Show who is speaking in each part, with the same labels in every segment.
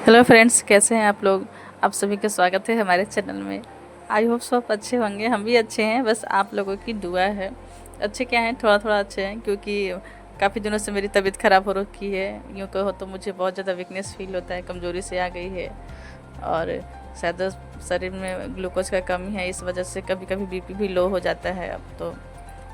Speaker 1: Hello friends, कैसे हैं आप लोग। आप सभी का स्वागत है हमारे चैनल में। आई होप सब अच्छे होंगे, हम भी अच्छे हैं, बस आप लोगों की दुआ है। अच्छे क्या हैं, थोड़ा थोड़ा अच्छे हैं, क्योंकि काफ़ी दिनों से मेरी तबीयत ख़राब हो रखी है। यूँ कहो तो मुझे बहुत ज़्यादा वीकनेस फील होता है, कमज़ोरी से आ गई है। और शायद शरीर में ग्लूकोज का कमी है, इस वजह से कभी कभी बीपी भी लो हो जाता है। अब तो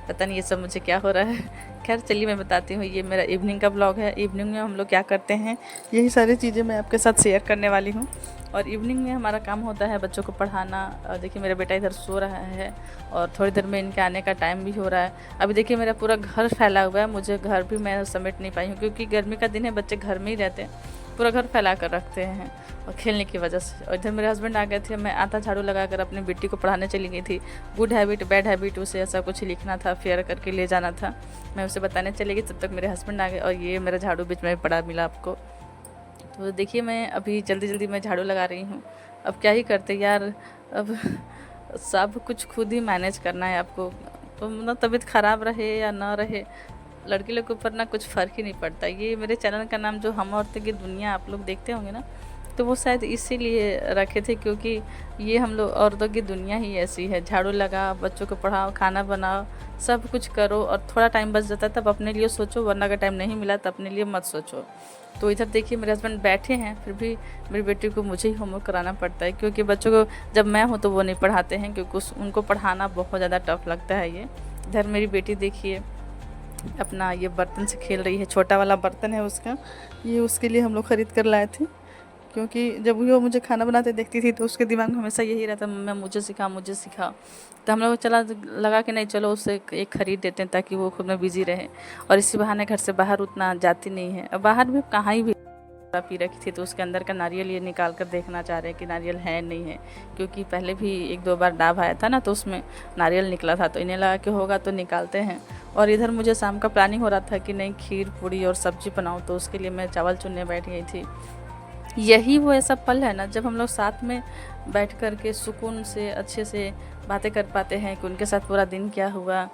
Speaker 1: पता नहीं ये सब मुझे क्या हो रहा है। खैर चलिए मैं बताती हूँ, ये मेरा इवनिंग का ब्लॉग है। इवनिंग में हम लोग क्या करते हैं, यही सारी चीज़ें मैं आपके साथ शेयर करने वाली हूँ। और इवनिंग में हमारा काम होता है बच्चों को पढ़ाना। और देखिए मेरा बेटा इधर सो रहा है और थोड़ी देर में इनके आने का टाइम भी हो रहा है। अभी देखिए मेरा पूरा घर फैला हुआ है, मुझे घर भी मैं समेट नहीं पाई हूँ, क्योंकि गर्मी का दिन है, बच्चे घर में ही रहते हैं, पूरा घर फैला कर रखते हैं और खेलने की वजह से। और इधर मेरे हस्बैंड आ गए थे, मैं आटा झाड़ू लगाकर अपनी बेटी को पढ़ाने चली गई थी। गुड हैबिट बैड हैबिट उसे ऐसा कुछ लिखना था, फेयर करके ले जाना था, मैं उसे बताने चली गई। तब तक मेरे हस्बैंड आ गए और ये मेरा झाड़ू बीच में पड़ा मिला आपको। तो देखिए मैं अभी जल्दी जल्दी मैं झाड़ू लगा रही हूँ। अब क्या ही करते यार, अब सब कुछ खुद ही मैनेज करना है आपको। तो मतलब तबीयत ख़राब रहे या ना रहे, लड़की लोग के ऊपर ना कुछ फ़र्क ही नहीं पड़ता। ये मेरे चैनल का नाम जो हम औरतें की दुनिया आप लोग देखते होंगे ना, तो वो शायद इसीलिए रखे थे, क्योंकि ये हम लोग औरतों की दुनिया ही ऐसी है। झाड़ू लगाओ, बच्चों को पढ़ाओ, खाना बनाओ, सब कुछ करो, और थोड़ा टाइम बच जाता है तब अपने लिए सोचो, वरना अगर टाइम नहीं मिला तो अपने लिए मत सोचो। तो इधर देखिए मेरे हस्बैंड बैठे हैं, फिर भी मेरी बेटी को मुझे ही होमवर्क कराना पड़ता है, क्योंकि बच्चों को जब मैं हूँ तो वो नहीं पढ़ाते हैं, क्योंकि उनको पढ़ाना बहुत ज़्यादा टफ लगता है। ये इधर मेरी बेटी देखिए अपना ये बर्तन से खेल रही है, छोटा वाला बर्तन है उसका, ये उसके लिए हम लोग ख़रीद कर लाए थे। क्योंकि जब वो मुझे खाना बनाते देखती थी तो उसके दिमाग में हमेशा यही रहता, मम्मा मुझे सिखा मुझे सिखा। तो हम लोग चला लगा कि नहीं चलो उससे एक ख़रीद देते हैं, ताकि वो खुद में बिज़ी रहे। और इसी बहाने घर से बाहर उतना जाती नहीं है। अब बाहर भी कहाँ ही भी पी रखी थी, तो उसके अंदर का नारियल ये निकाल कर देखना चाह रहे हैं कि नारियल है नहीं है, क्योंकि पहले भी एक दो बार डाब आया था ना, तो उसमें नारियल निकला था, तो इन्हें लगा कि होगा तो निकालते हैं। और इधर मुझे शाम का प्लानिंग हो रहा था कि नहीं खीर पूड़ी और सब्जी बनाऊँ, तो उसके लिए मैं चावल चुनने बैठ गई थी। यही वो ऐसा पल है ना जब हम लोग साथ में बैठ कर के सुकून से अच्छे से बातें कर पाते हैं, कि उनके साथ पूरा दिन क्या हुआ,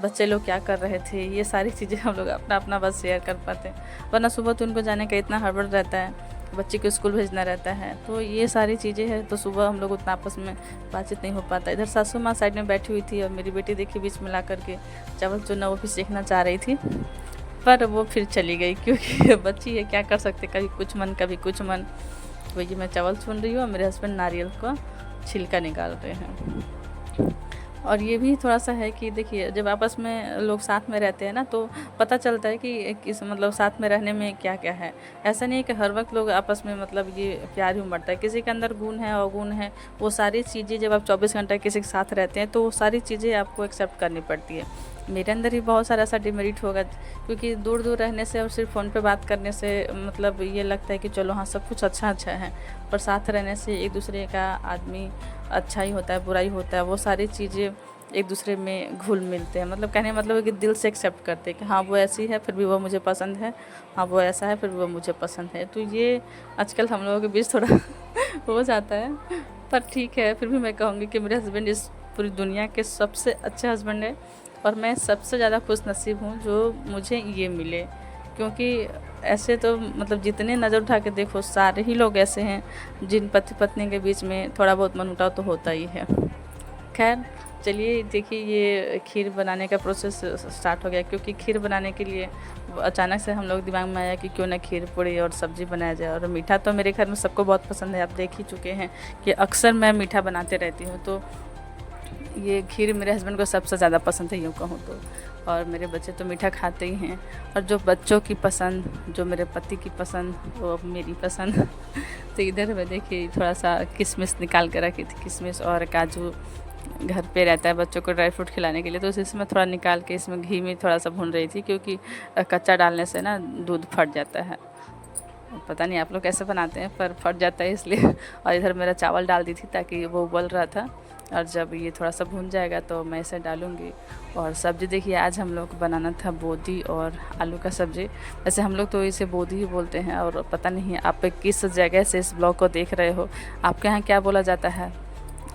Speaker 1: बच्चे लोग क्या कर रहे थे, ये सारी चीज़ें हम लोग अपना अपना बस शेयर कर पाते हैं। वरना सुबह तो उनको जाने का इतना हड़बड़ रहता है, बच्चे को स्कूल भेजना रहता है, तो ये सारी चीज़ें हैं, तो सुबह हम लोग उतना आपस में बातचीत नहीं हो पाता। इधर सासू माँ साइड में बैठी हुई थी और मेरी बेटी देखी बीच में ला करके चावल चुना वो भी सीखना चाह रही थी, पर वो फिर चली गई, क्योंकि बच्ची है, क्या कर सकते, कभी कुछ मन कभी कुछ मन। वही मैं चावल चुन रही हूँ और मेरे हस्बैंड नारियल का छिलका निकाल रहे हैं। और ये भी थोड़ा सा है कि देखिए जब आपस में लोग साथ में रहते हैं ना, तो पता चलता है कि किस मतलब साथ में रहने में क्या क्या है। ऐसा नहीं है कि हर वक्त लोग आपस में मतलब ये प्यार ही उमड़ता है, किसी के अंदर गुण है अवगुण है, वो सारी चीज़ें जब आप 24 घंटा किसी के साथ रहते हैं तो वो सारी चीज़ें आपको एक्सेप्ट करनी पड़ती है। मेरे अंदर ही बहुत सारा ऐसा डिमेरिट होगा, क्योंकि दूर दूर रहने से और सिर्फ फ़ोन पे बात करने से मतलब ये लगता है कि चलो हाँ सब कुछ अच्छा अच्छा है, पर साथ रहने से एक दूसरे का आदमी अच्छा ही होता है बुरा ही होता है, वो सारी चीज़ें एक दूसरे में घुल मिलते हैं। मतलब कहने मतलब है कि दिल से एक्सेप्ट करते हैं कि हाँ वो ऐसी है फिर भी वो मुझे पसंद है, हाँ वो ऐसा है फिर भी वो मुझे पसंद है। तो ये आजकल हम लोगों के बीच थोड़ा हो जाता है, पर ठीक है, फिर भी मैं कहूँगी कि मेरे हस्बैंड इस पूरी दुनिया के सबसे अच्छे हस्बैंड है, और मैं सबसे ज़्यादा खुश नसीब हूँ जो मुझे ये मिले। क्योंकि ऐसे तो मतलब जितने नज़र उठा के देखो सारे ही लोग ऐसे हैं जिन पति पत्नी के बीच में थोड़ा बहुत मनमुटाव तो होता ही है। खैर चलिए देखिए ये खीर बनाने का प्रोसेस स्टार्ट हो गया, क्योंकि खीर बनाने के लिए अचानक से हम लोग दिमाग में आया कि क्यों ना खीर पूड़ी और सब्ज़ी बनाया जाए। और मीठा तो मेरे घर में सबको बहुत पसंद है, आप देख ही चुके हैं कि अक्सर मैं मीठा बनाते रहती हूँ, तो ये खीर मेरे हस्बैंड को सबसे ज़्यादा पसंद है यूँ कहूँ तो। और मेरे बच्चे तो मीठा खाते ही हैं, और जो बच्चों की पसंद, जो मेरे पति की पसंद, वो अब मेरी पसंद। तो इधर मैं देखिए थोड़ा सा किशमिश निकाल के रखी थी, किशमिश और काजू घर पे रहता है बच्चों को ड्राई फ्रूट खिलाने के लिए, तो इसमें थोड़ा निकाल के इसमें घी में थोड़ा सा भून रही थी, क्योंकि कच्चा डालने से ना दूध फट जाता है। पता नहीं आप लोग कैसे बनाते हैं, पर फट जाता है इसलिए। और इधर मेरा चावल डाल दी थी ताकि वो उबल रहा था, और जब ये थोड़ा सा भून जाएगा तो मैं इसे डालूँगी। और सब्ज़ी देखिए आज हम लोग को बनाना था बोदी और आलू का सब्ज़ी। वैसे हम लोग तो इसे बोदी ही बोलते हैं, और पता नहीं आप किस जगह से इस ब्लॉग को देख रहे हो, आपके यहाँ क्या बोला जाता है,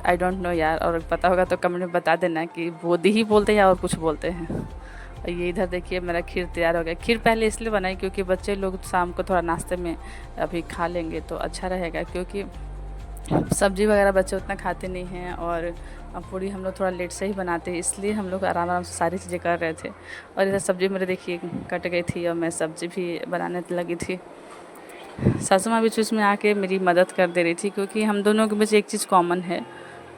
Speaker 1: आई डोंट नो यार। और पता होगा तो कमेंट में बता देना कि बोदी ही बोलते हैं या और कुछ बोलते हैं। और ये इधर देखिए मेरा खीर तैयार हो गया। खीर पहले इसलिए बनाई क्योंकि बच्चे लोग शाम को थोड़ा नाश्ते में अभी खा लेंगे तो अच्छा रहेगा, क्योंकि सब्ज़ी वगैरह बच्चे उतना खाते नहीं हैं और पूड़ी हम लोग थोड़ा लेट से ही बनाते हैं, इसलिए हम लोग आराम आराम से सारी चीज़ें कर रहे थे। और इधर सब्ज़ी मेरे देखिए कट गई थी और मैं सब्ज़ी भी बनाने लगी थी। सासू माँ बीच बीच में आके मेरी मदद कर दे रही थी, क्योंकि हम दोनों के बीच एक चीज़ कॉमन है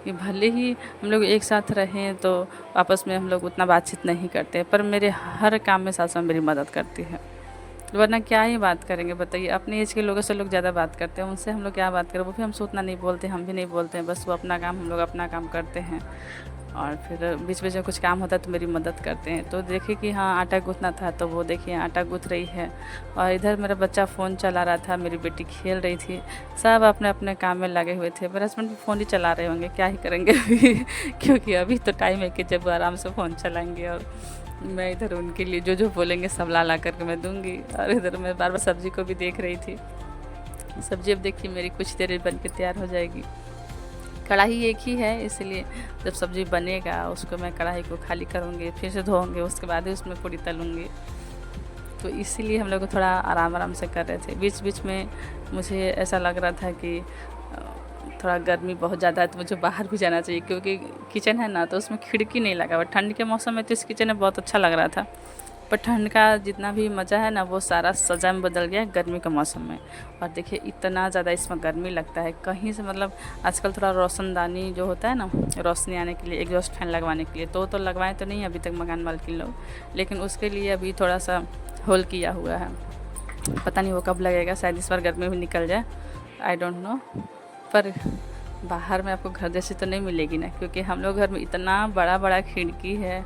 Speaker 1: कि भले ही हम लोग एक साथ रहें तो आपस में हम लोग उतना बातचीत नहीं करते, पर मेरे हर काम में सासू माँ मेरी मदद करती है। वरना क्या ही बात करेंगे बताइए, अपने एज के लोगों से लोग ज़्यादा बात करते हैं, उनसे हम लोग क्या बात करें, वो भी हमसे उतना नहीं बोलते, हम भी नहीं बोलते हैं, बस वो अपना काम हम लोग अपना काम करते हैं। और फिर बीच बीच में कुछ काम होता है तो मेरी मदद करते हैं। तो देखिए कि हाँ आटा गूँथना था तो वो देखिए आटा गूँथ रही है, और इधर मेरा बच्चा फ़ोन चला रहा था, मेरी बेटी खेल रही थी, सब अपने अपने काम में लगे हुए थे। मेरे हस्बैंड भी फ़ोन ही चला रहे होंगे, क्या ही करेंगे अभी क्योंकि अभी तो टाइम है कि जब वो आराम से फ़ोन चलाएँगे, और मैं इधर उनके लिए जो जो बोलेंगे सब ला करके मैं दूँगी। और इधर मैं बार बार सब्ज़ी को भी देख रही थी। सब्ज़ी अब देखिए मेरी कुछ देर में बन के तैयार हो जाएगी। कढ़ाई एक ही है, इसलिए जब सब्ज़ी बनेगा उसको मैं कढ़ाई को खाली करूँगी, फिर से धोऊँगी, उसके बाद ही उसमें पूड़ी तलूँगी। तो इसीलिए हम लोग थोड़ा आराम आराम से कर रहे थे। बीच बीच में मुझे ऐसा लग रहा था कि थोड़ा गर्मी बहुत ज़्यादा है तो मुझे बाहर भी जाना चाहिए, क्योंकि किचन है ना तो उसमें खिड़की नहीं लगा हुआ। ठंड के मौसम में तो इस किचन में बहुत अच्छा लग रहा था, पर ठंड का जितना भी मज़ा है ना वो सारा सज़ा में बदल गया गर्मी के मौसम में। और देखिए इतना ज़्यादा इसमें गर्मी लगता है कहीं से, मतलब आजकल थोड़ा रोशनदानी जो होता है ना, रोशनी आने के लिए एग्जॉस्ट फैन लगवाने के लिए, तो लगवाए तो नहीं अभी तक मकान मालकिन लोग, लेकिन उसके लिए अभी थोड़ा सा होल किया हुआ है। पता नहीं वो कब लगेगा, शायद इस बार गर्मी भी निकल जाए, आई डोंट नो। पर बाहर में आपको घर जैसी तो नहीं मिलेगी ना, क्योंकि हम लोग घर में इतना बड़ा बड़ा खिड़की है,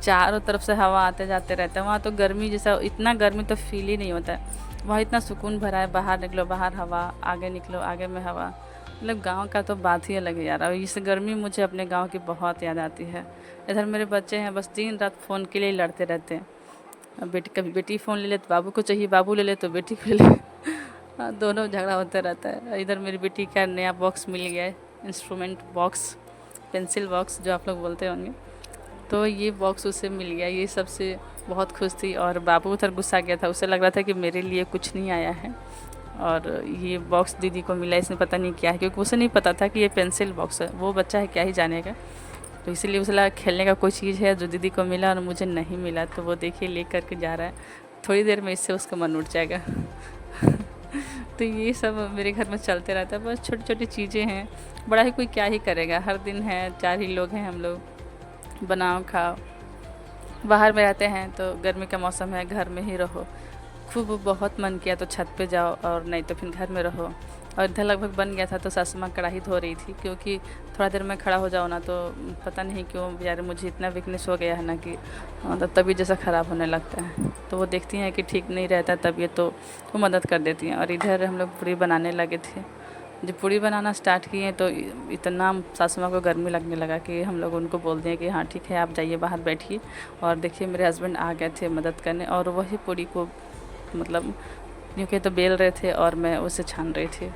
Speaker 1: चारों तरफ से हवा आते जाते रहता है। वहाँ तो गर्मी जैसा, इतना गर्मी तो फील ही नहीं होता है। वहाँ इतना सुकून भरा है, बाहर निकलो बाहर हवा, आगे निकलो आगे में हवा, मतलब गांव का तो बात ही अलग है यार। और इस गर्मी मुझे अपने गांव की बहुत याद आती है। इधर मेरे बच्चे हैं बस दिन रात फ़ोन के लिए लड़ते रहते हैं। अब बेटी, कभी बेटी फ़ोन ले ले तो बाबू को चाहिए, बाबू ले ले तो बेटी को ले दोनों झगड़ा होता रहता है। इधर मेरी बेटी का नया बॉक्स मिल गया है, इंस्ट्रूमेंट बॉक्स, पेंसिल बॉक्स जो आप लोग बोलते होंगे, तो ये बॉक्स उसे मिल गया, ये सबसे बहुत खुश थी। और बाबू उधर गुस्सा गया था, उसे लग रहा था कि मेरे लिए कुछ नहीं आया है, और ये बॉक्स दीदी को मिला, इसमें पता नहीं क्या है, क्योंकि उसे नहीं पता था कि ये पेंसिल बॉक्स है, वो बच्चा है क्या ही जानेगा। तो इसीलिए उसे लगा खेलने का कोई चीज़ है जो दीदी को मिला और मुझे नहीं मिला, तो वो देखिए ले करके जा रहा है। थोड़ी देर में इससे उसका मन उठ जाएगा तो ये सब मेरे घर में चलते रहता है, बस छोटी छोटी चीज़ें हैं, बड़ा ही कोई क्या ही करेगा, हर दिन है, 4 ही लोग हैं हम लोग, बनाओ खाओ। बाहर में रहते हैं तो गर्मी का मौसम है, घर में ही रहो, खूब बहुत मन किया तो छत पे जाओ, और नहीं तो फिर घर में रहो। और इधर लगभग बन गया था तो सासू माँ कढ़ाई धो रही थी, क्योंकि थोड़ा देर में खड़ा हो जाओ ना तो पता नहीं क्यों यार मुझे इतना वीकनेस हो गया है ना कि मतलब तबीयत जैसा ख़राब होने लगता है। तो वो देखती हैं कि ठीक नहीं रहता तबीयत, तो वो मदद कर देती हैं। और इधर हम लोग पूरी बनाने लगे थे। जब पूड़ी बनाना स्टार्ट किए तो इतना सासू माँ को गर्मी लगने लगा कि हम लोग उनको बोल दिए कि हाँ ठीक है आप जाइए बाहर बैठिए। और देखिए मेरे हस्बैंड आ गए थे मदद करने, और वही पूड़ी को मतलब यूँ के तो बेल रहे थे और मैं उसे छान रही थी।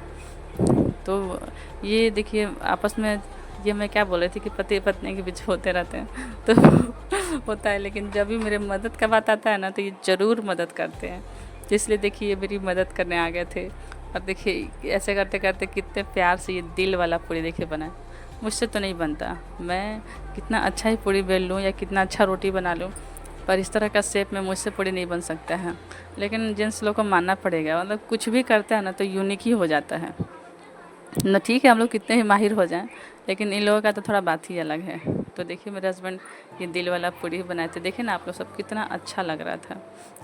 Speaker 1: तो ये देखिए आपस में, ये मैं क्या बोल रही थी कि पति पत्नी के बीच होते रहते हैं तो होता है, लेकिन जब भी मेरे मदद का बात आता है ना तो ये ज़रूर मदद करते हैं। तो इसलिए देखिए ये मेरी मदद करने आ गए थे, और देखिए ऐसे करते करते कितने प्यार से ये दिल वाला पूड़ी देखिए बना। मुझसे तो नहीं बनता, मैं कितना अच्छा ही पूड़ी बेल लूँ या कितना अच्छा रोटी बना लूँ, पर इस तरह का शेप में मुझसे पूड़ी नहीं बन सकता है। लेकिन जेंट्स लोग को मानना पड़ेगा, मतलब कुछ भी करता है ना तो यूनिक ही हो जाता है ना। ठीक है हम लोग कितने ही माहिर हो जाएं, लेकिन इन लोगों का तो थोड़ा बात ही अलग है। तो देखिए मेरे हस्बैंड ये दिल वाला पूड़ी बनाए थे, देखिए ना आप लोग सब कितना अच्छा लग रहा था।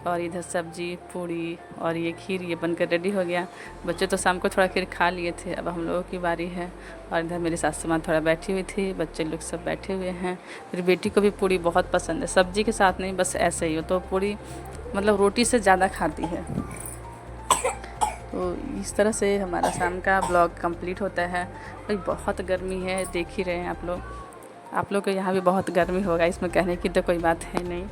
Speaker 1: और इधर सब्जी पूड़ी और ये खीर ये बनकर रेडी हो गया। बच्चे तो शाम को थोड़ा खीर खा लिए थे, अब हम लोगों की बारी है। और इधर मेरी सासू माँ थोड़ा बैठी हुई थी, बच्चे लोग सब बैठे हुए हैं। मेरी बेटी को भी पूड़ी बहुत पसंद है, सब्जी के साथ नहीं, बस ऐसे ही हो तो पूड़ी मतलब रोटी से ज़्यादा खाती है। तो इस तरह से हमारा शाम का ब्लॉग कंप्लीट होता है। भाई बहुत गर्मी है, देख ही रहे हैं आप लोग के यहाँ भी बहुत गर्मी होगा, इसमें कहने की तो कोई बात है नहीं।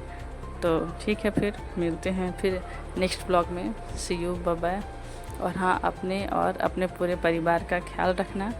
Speaker 1: तो ठीक है फिर मिलते हैं फिर नेक्स्ट ब्लॉग में। सी यू, बाय बाय। और हाँ अपने और अपने पूरे परिवार का ख्याल रखना।